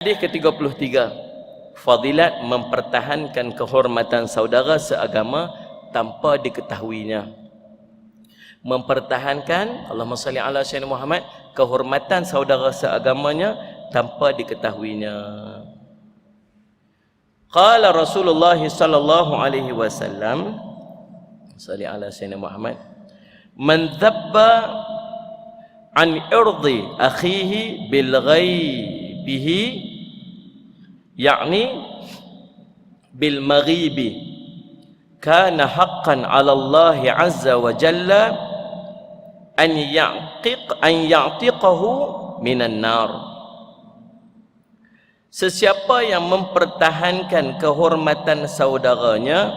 Hadis ke-33, fadilat mempertahankan kehormatan saudara seagama tanpa diketahuinya. Mempertahankan, Allahumma salli ala sayyidina Muhammad, kehormatan saudara seagamanya tanpa diketahuinya. Qala Rasulullah sallallahu alaihi wasallam, salli ala sayyidina Muhammad, man dhabba an irdi akhihi bil ghaibihi, yakni bil maghibi, kana haqqan 'ala Allah 'azza wa jalla an ya'tiqahu minan nar. Sesiapa yang mempertahankan kehormatan saudaranya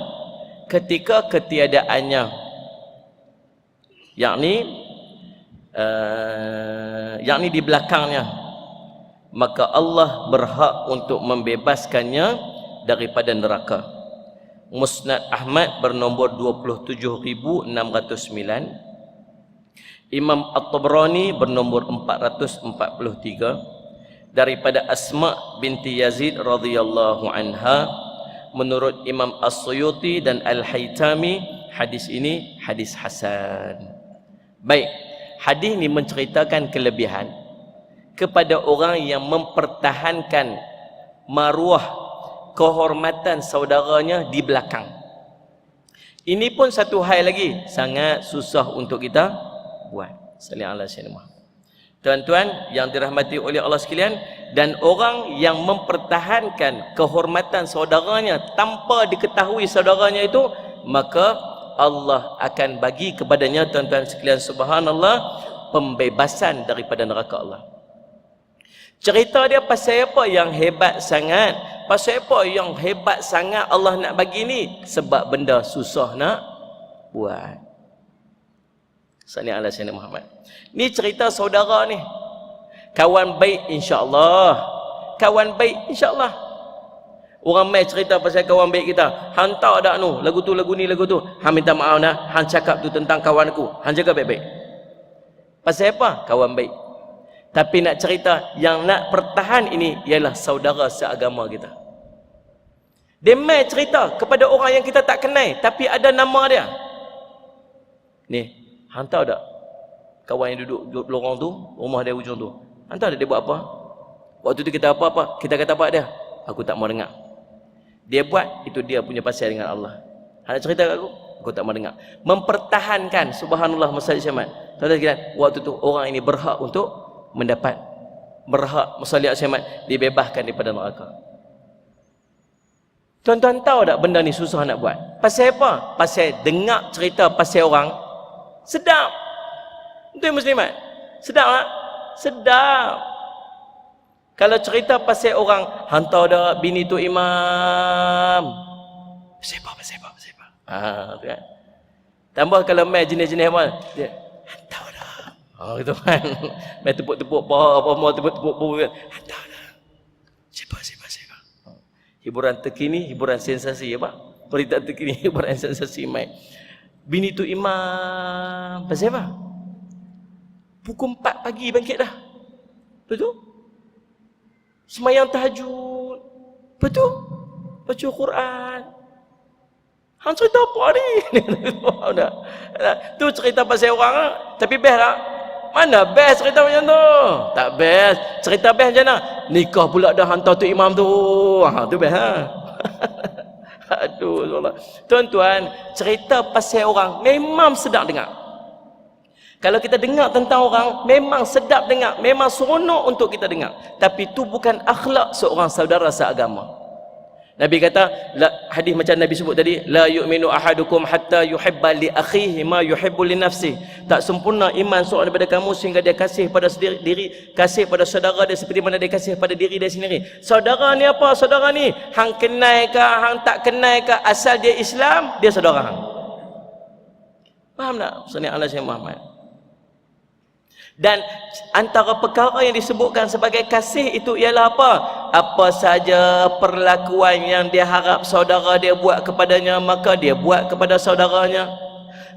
ketika ketiadaannya, yakni di belakangnya, maka Allah berhak untuk membebaskannya daripada neraka. Musnad Ahmad bernombor 27,609, Imam At-Tabrani bernombor 443, daripada Asma binti Yazid radhiyallahu anha. Menurut Imam As-Suyuti dan Al-Haytami, hadis ini hadis hasan. Baik, hadis ini menceritakan kelebihan kepada orang yang mempertahankan maruah kehormatan saudaranya di belakang. Ini pun satu hal lagi sangat susah untuk kita buat. Sallallahu alaihi wasallam. Tuan-tuan yang dirahmati oleh Allah sekalian, dan orang yang mempertahankan kehormatan saudaranya tanpa diketahui saudaranya itu, maka Allah akan bagi kepadanya, tuan-tuan sekalian, subhanallah, pembebasan daripada neraka Allah. Cerita dia pasal apa yang hebat sangat? Pasal apa yang hebat sangat Allah nak bagi ni? Sebab benda susah nak buat. Sallallahu alaihi wasallam Muhammad. Ni cerita saudara ni. Kawan baik insya-Allah. Kawan baik insya-Allah. Orang mai cerita pasal kawan baik kita. Hang tahu dak nu, lagu tu, lagu ni, lagu tu. Hang minta maaf nah, hang cakap tu tentang kawan aku. Hang jaga baik-baik. Pasal apa? Kawan baik. Tapi nak cerita yang nak pertahan ini ialah saudara seagama kita. Dia mai cerita kepada orang yang kita tak kenal tapi ada nama dia. Ni, hang tahu tak? Kawan yang duduk lorong tu, rumah dia ujung tu. Hang tahu tak dia buat apa? Waktu tu kita apa-apa, kita kata apa dia? Aku tak mau dengar. Dia buat, itu dia punya pasal dengan Allah. Hang nak cerita kat aku tak mau dengar. Mempertahankan, subhanallah, masjid Syamat. Tuan-tuan sekalian, waktu tu orang ini berhak untuk mendapat, berhak masjid Syamat dibebaskan daripada neraka. Tuan-tuan tahu tak benda ni susah nak buat? Pasal apa? Pasal dengar cerita pasal orang sedap. Itu muslimat. Sedap tak? Sedap. Kalau cerita pasal orang, hantar dah bini tu imam. Pasal apa? Tu kan. Tambah kalau mai jenis-jenis apa? Dia hantar dah. Gitu kan. Mai tepuk-tepuk paha apa mau tepuk-tepuk kan. Hantar dah. Siapa. Hiburan terkini, hiburan sensasi apa? Berita terkini, hiburan sensasi mai. Bini tu imam. Pasal apa? Pukul 4 pagi bangkit dah. Betul? Semayang tahajud. Betul? Baca Quran. Hang cerita apa ni? Tu cerita pasal orang, tapi best tak? Mana best cerita macam tu? Tak best. Cerita best macam mana? Nikah pula dah hantar tu imam tu. Tu best ha? Aduh Allah. Tuan-tuan, cerita pasal orang memang sedap dengar. Kalau kita dengar tentang orang, memang sedap dengar, memang seronok untuk kita dengar. Tapi itu bukan akhlak seorang saudara seagama. Nabi kata, hadis macam Nabi sebut tadi, la yu'minu ahadukum hatta yuhibba li akhihi ma yuhibbu li nafsihi. Tak sempurna iman seorang daripada kamu sehingga dia kasih pada diri, kasih pada saudara dia seperti mana dia kasih pada diri dia sendiri. Saudara ni apa? Saudara ni hang kenal ke, hang tak kenal ke, asal dia Islam, dia saudara hang. Faham tak? Sallallahu alaihi wasallam. Dan antara perkara yang disebutkan sebagai kasih itu ialah apa? Apa saja perlakuan yang dia harap saudara dia buat kepadanya, maka dia buat kepada saudaranya.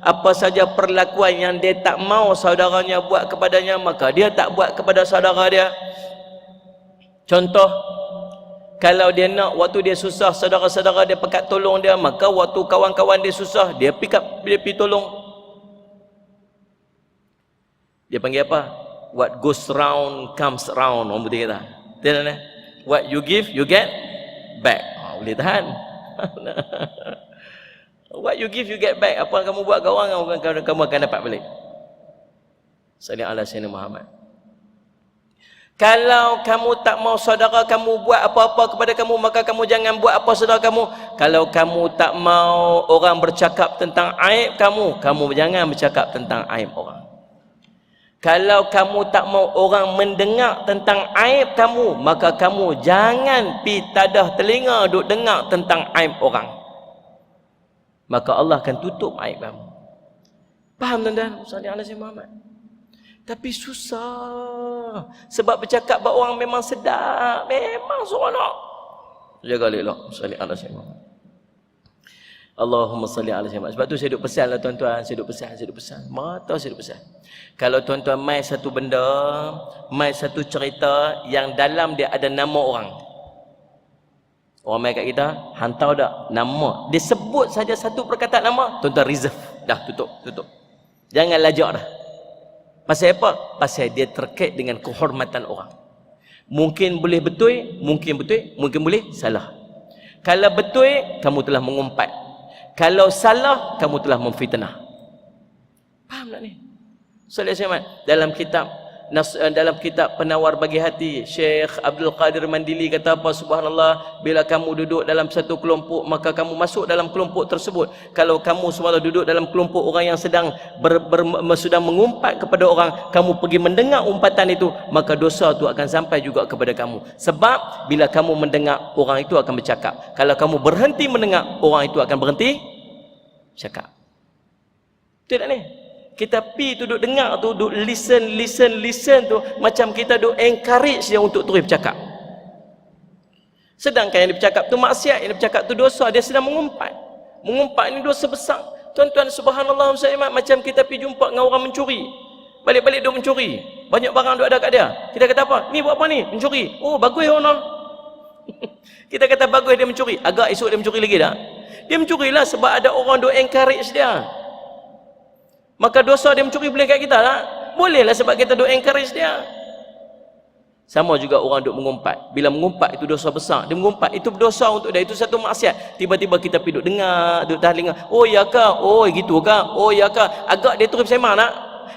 Apa saja perlakuan yang dia tak mau saudaranya buat kepadanya, maka dia tak buat kepada saudara dia. Contoh, Kalau dia nak waktu dia susah, saudara-saudara dia pekat tolong dia, maka waktu kawan-kawan dia susah, dia pergi tolong. Dia panggil apa? What goes round comes round, orang putih kata. Betul tak? What you give, you get back. Boleh tahan. What you give, you get back. Apa yang kamu buat ke orang, kamu akan dapat balik. Sallallahu alaihi wasallam Muhammad. Kalau kamu tak mau saudara kamu buat apa-apa kepada kamu, maka kamu jangan buat apa saudara kamu. Kalau kamu tak mau orang bercakap tentang aib kamu, kamu jangan bercakap tentang aib orang. Kalau kamu tak mau orang mendengar tentang aib kamu, maka kamu jangan pi tadah telinga duk dengar tentang aib orang. Maka Allah akan tutup aib kamu. Faham tuan-tuan? Sallallahu alaihi Muhammad. Tapi susah. Sebab bercakap buat orang memang sedap. Memang seronok. Jaga elok. Sallallahu alaihi wasallam. Allahumma salli ala Muhammad. Sebab tu saya duk pesan lah tuan-tuan. Saya duk pesan. Mata saya duk pesan. Kalau tuan-tuan mai satu benda, mai satu cerita yang dalam dia ada nama orang. Orang mai kat kita, hantar dak nama. Dia sebut saja satu perkataan nama, tuan-tuan reserve. Dah tutup. Jangan lajak dah. Pasal apa? Pasal dia terkait dengan kehormatan orang. Mungkin boleh betul, mungkin boleh salah. Kalau betul, kamu telah mengumpat. Kalau salah, kamu telah memfitnah. Faham tak ni? Dalam kitab Penawar Bagi Hati, Syekh Abdul Qadir Mandili kata apa? Subhanallah, bila kamu duduk dalam satu kelompok, maka kamu masuk dalam kelompok tersebut. Kalau kamu semua duduk dalam kelompok orang yang sedang sedang mengumpat kepada orang, kamu pergi mendengar umpatan itu, maka dosa itu akan sampai juga kepada kamu. Sebab bila kamu mendengar, orang itu akan bercakap. Kalau kamu berhenti mendengar, orang itu akan berhenti cakap. Betul tak ni? Kita pi tu duk dengar tu, duk listen tu, macam kita duk encourage dia untuk terus bercakap. Sedangkan yang dia bercakap tu maksiat, yang dia bercakap tu dosa, dia sedang mengumpat. Mengumpat ni dosa besar. Tuan-tuan, subhanallah, macam kita pi jumpa dengan orang mencuri. Balik-balik dia mencuri. Banyak barang duk ada kat dia. Kita kata apa? Ni buat apa ni? Mencuri. Oh, bagus orang. Kita kata bagus dia mencuri. Agak esok dia mencuri lagi dah. Dia mencurilah sebab ada orang duk encourage dia. Maka dosa dia mencuri boleh kat kita tak? Bolehlah sebab kita duk encourage dia. Sama juga orang duk mengumpat. Bila mengumpat itu dosa besar. Dia mengumpat itu dosa untuk dia, itu satu maksiat. Tiba-tiba kita pergi duk dengar, duk telinga. Oh ya kah? Oh gitu kah? Oh ya kah? Agak dia terus sembang nak?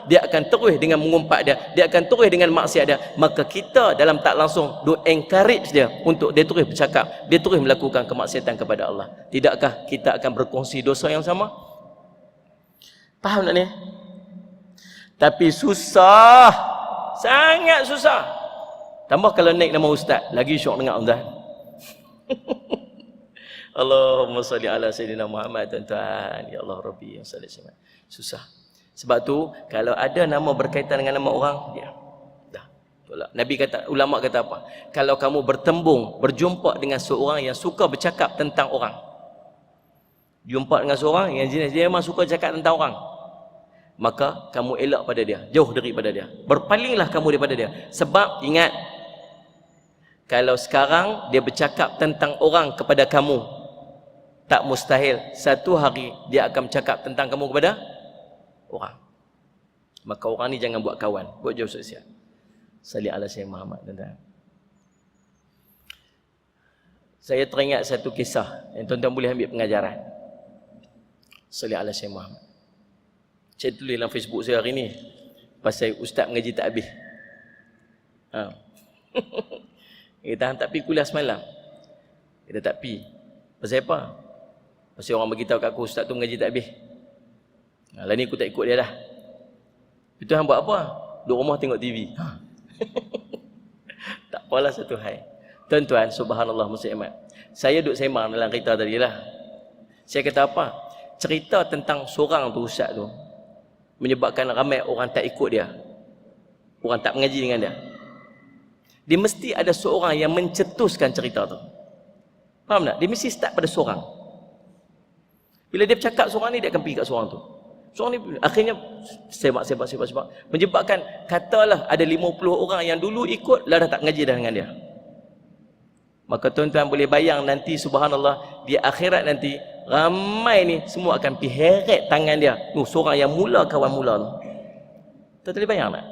Dia akan terus dengan mengumpat dia. Dia akan terus dengan maksiat dia. Maka kita dalam tak langsung duk encourage dia untuk dia terus bercakap. Dia terus melakukan kemaksiatan kepada Allah. Tidakkah kita akan berkongsi dosa yang sama? Faham tak ni? Tapi susah. Sangat susah. Tambah kalau naik nama ustaz, lagi syok dengar tuan. Allahumma salli ala sayyidina Muhammad, tuan-tuan. Ya Allah Rabbi, sallallahu alaihi wasallam. Susah. Sebab tu kalau ada nama berkaitan dengan nama orang, dia dah tolak. Nabi kata, ulama kata apa? Kalau kamu berjumpa dengan seorang yang suka bercakap tentang orang. Jumpa dengan seorang yang dia memang suka cakap tentang orang, maka kamu elak pada dia, jauh daripada dia, berpalinglah kamu daripada dia. Sebab ingat, kalau sekarang dia bercakap tentang orang kepada kamu, tak mustahil satu hari dia akan bercakap tentang kamu kepada orang. Maka orang ni jangan buat kawan, buat jauh sosial. Salli ala Sayyidina Muhammad. Saya teringat satu kisah yang tuan-tuan boleh ambil pengajaran. Salli ala Sayyidina Muhammad. Saya tulis dalam Facebook saya hari ni pasal ustaz mengaji tak habis. Kita tak pergi kuliah semalam. Kita tak pergi. Pasal apa? Pasal orang beritahu kat aku ustaz tu mengaji tak habis. Lah ni aku tak ikut dia dah. Itu hang buat apa? Duduk rumah tengok TV. Tak apalah satu hal. Tuan-tuan, subhanallah muslimat. Saya duduk sembang dalam kereta tadi lah. Saya kata apa? Cerita tentang seorang tu ustaz tu menyebabkan ramai orang tak ikut dia. Orang tak mengaji dengan dia. Dia mesti ada seorang yang mencetuskan cerita tu. Faham tak? Dia mesti start pada seorang. Bila dia bercakap seorang ni, dia akan pergi kat seorang tu. Seorang ni akhirnya sebab menyebabkan katalah ada 50 orang yang dulu ikut, lah dah tak mengaji dah dengan dia. Maka tuan-tuan boleh bayang nanti, subhanallah, di akhirat nanti ramai ni semua akan pergi heret tangan dia. Seorang yang mula kawan mula tu. Tuan boleh bayang tak?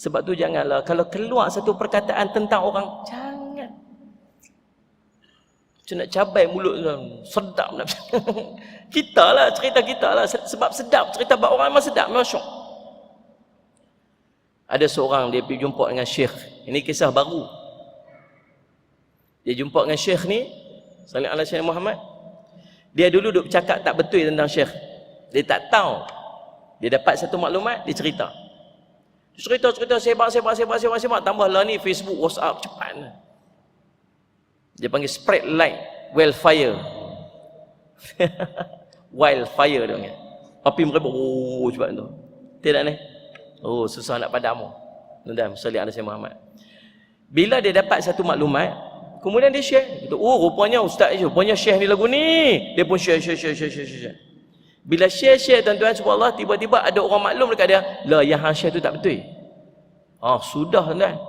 Sebab tu janganlah kalau keluar satu perkataan tentang orang, jangan. Macam nak cabai mulut tu, sedap nak. Kita lah, cerita kita lah. Sebab sedap, cerita bab orang memang sedap, memang syok. Ada seorang dia pergi jumpa dengan syekh. Ini kisah baru. Dia jumpa dengan syekh ni, sallallahu alaihi wasallam Muhammad. Dia dulu duk bercakap tak betul tentang syekh. Dia tak tahu. Dia dapat satu maklumat, dia cerita. Cerita sebab tambahlah ni Facebook, WhatsApp cepat. Dia panggil spread like wildfire. Wildfire dia panggil. Api merebak cepat tu. Tidak ni. Susah nak padam. Tuan-tuan, sallallahu alaihi Muhammad. Bila dia dapat satu maklumat, kemudian dia share. Kata, rupanya ustaz je, rupanya syekh ni lagu ni. Dia pun share. Bila share tuan-tuan, subhanallah, tiba-tiba ada orang maklum dekat dia, lah yang hang share tu tak betul. Sudah tuan-tuan.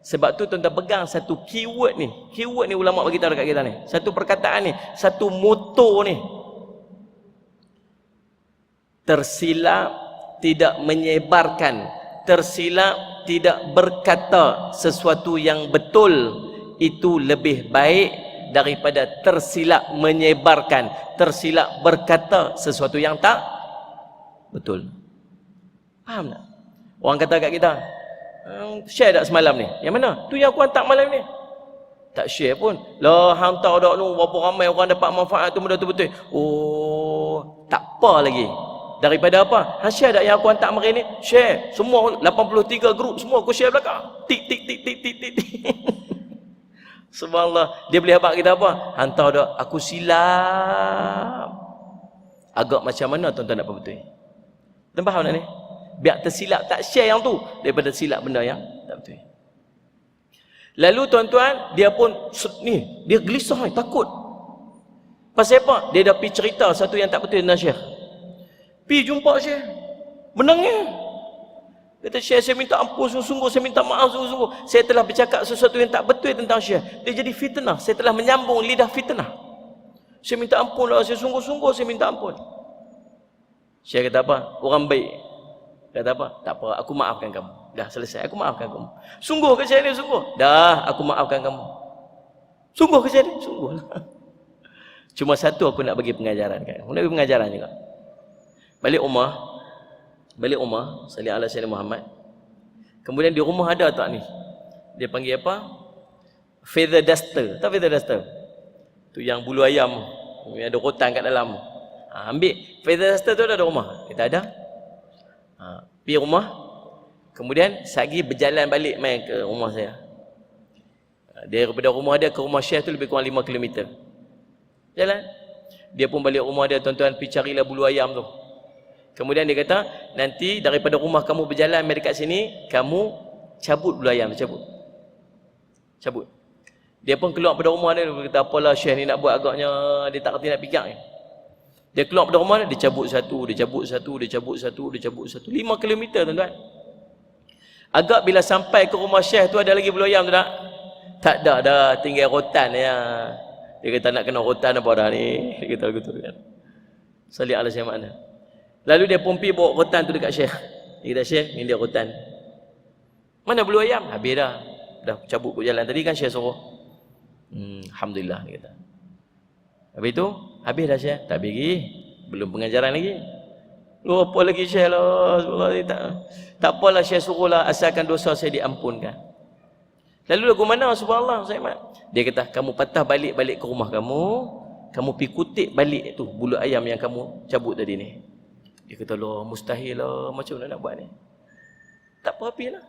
Sebab tu tuan-tuan pegang satu keyword ni. Keyword ni ulama bagi tahu dekat kita ni. Satu perkataan ni, satu moto ni. Tersilap tidak menyebarkan, tersilap tidak berkata sesuatu yang betul, itu lebih baik daripada tersilap menyebarkan, tersilap berkata sesuatu yang tak betul. Faham tak? Orang kata kat kita, share tak semalam ni? Yang mana? Tu yang aku hantar malam ni. Tak share pun. Lah hantar dak tu berapa ramai orang dapat manfaat tu benda tu betul. Tak apa lagi. Daripada apa? Share tak yang aku hantar hari ni? Share. Semua 83 grup semua aku share belakang. Tik. Subhanallah, dia boleh habaq kita apa? Hantar dah, aku silap. Agak macam mana tuan-tuan nak betul? Tuan faham tak ni? Biar tersilap, tak share yang tu daripada silap benda yang tak betul. Lalu tuan-tuan, dia pun ni, dia gelisah ni, takut. Pasal apa? Dia dah pergi cerita satu yang tak betul dengan syekh. Pergi jumpa syekh, menangis. Kata syekh, saya minta ampun sungguh-sungguh, saya minta maaf sungguh-sungguh. Saya telah bercakap sesuatu yang tak betul tentang syekh. Dia jadi fitnah. Saya telah menyambung lidah fitnah. Saya minta ampun lah, saya sungguh-sungguh saya minta ampun. Syekh kata apa? Orang baik. Kata apa? Tak apa, aku maafkan kamu. Dah selesai, aku maafkan kamu. Sungguh ke syekh ni? Sungguh. Dah, aku maafkan kamu. Sungguh ke syekh ni? Sungguh lah. Cuma satu aku nak bagi pengajaran kan. Aku nak bagi pengajaran juga. Balik rumah, sallallahu alaihi wasallam Muhammad. Kemudian di rumah ada tak ni? Dia panggil apa? Feather duster. Tahu feather duster? Tu yang bulu ayam, yang ada rotan kat dalam. Ambil feather duster tu ada rumah. Kita ada. Pergi rumah. Kemudian sagi berjalan balik main ke rumah saya. Daripada rumah dia ke rumah syekh tu lebih kurang 5 km. Jalan. Dia pun balik rumah dia, tuan-tuan, pergi carilah bulu ayam tu. Kemudian dia kata, nanti daripada rumah kamu berjalan mai dekat sini, kamu cabut bulu ayam, cabut. Dia pun keluar pada rumah dia, dia kata, apalah syekh ni nak buat, agaknya dia tak kerti nak pegang ni. Dia keluar pada rumah dia, dia cabut satu, 5 km tuan-tuan. Agak bila sampai ke rumah syekh tu, ada lagi bulu ayam tu tak? Tak ada dah, tinggal rotan ya. Dia kata nak kena rotan apa dah ni? Dia kata begitu kan. Salih ala syekh makna. Lalu dia pun pergi bawa rotan tu dekat syekh. Dia kata, syekh, ni dia rotan. Mana bulu ayam? Habis dah. Dah cabut ke jalan tadi kan syekh suruh. Alhamdulillah, dia kata. Habis tu, habis dah syekh. Tak habis lagi. Belum pengajaran lagi. Apa lagi syekh lah. Tak apalah syekh suruh lah. Asalkan dosa saya diampunkan. Lalu lagu mana subhanallah Sayyid? Dia kata, kamu patah balik ke rumah kamu. Kamu pergi kutip balik tu bulu ayam yang kamu cabut tadi ni. Dia kata, loh, mustahil lah, macam mana nak buat ni? Tak apa, apalah.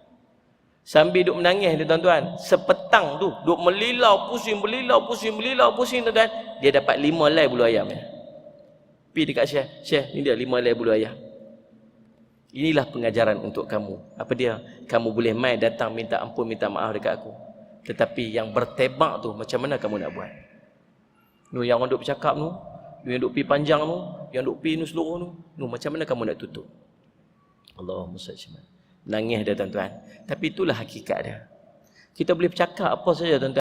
Sambil duk menangis dia tuan-tuan, sepetang tu, duk melilau pusing tuan-tuan, dia dapat 5 helai bulu ayam ya. Pergi dekat syekh, syekh, ni dia 5 helai bulu ayam. Inilah pengajaran untuk kamu. Apa dia? Kamu boleh mai datang minta ampun, minta maaf dekat aku. Tetapi yang bertebak tu, macam mana kamu nak buat? Nu yang orang duk bercakap tu, yang duk pi panjang tu, yang duk pi nu seluruh tu, macam mana kamu nak tutup? Allahumma salli. Nangis dia tuan-tuan. Tapi itulah hakikat dia. Kita boleh bercakap apa saja tuan-tuan.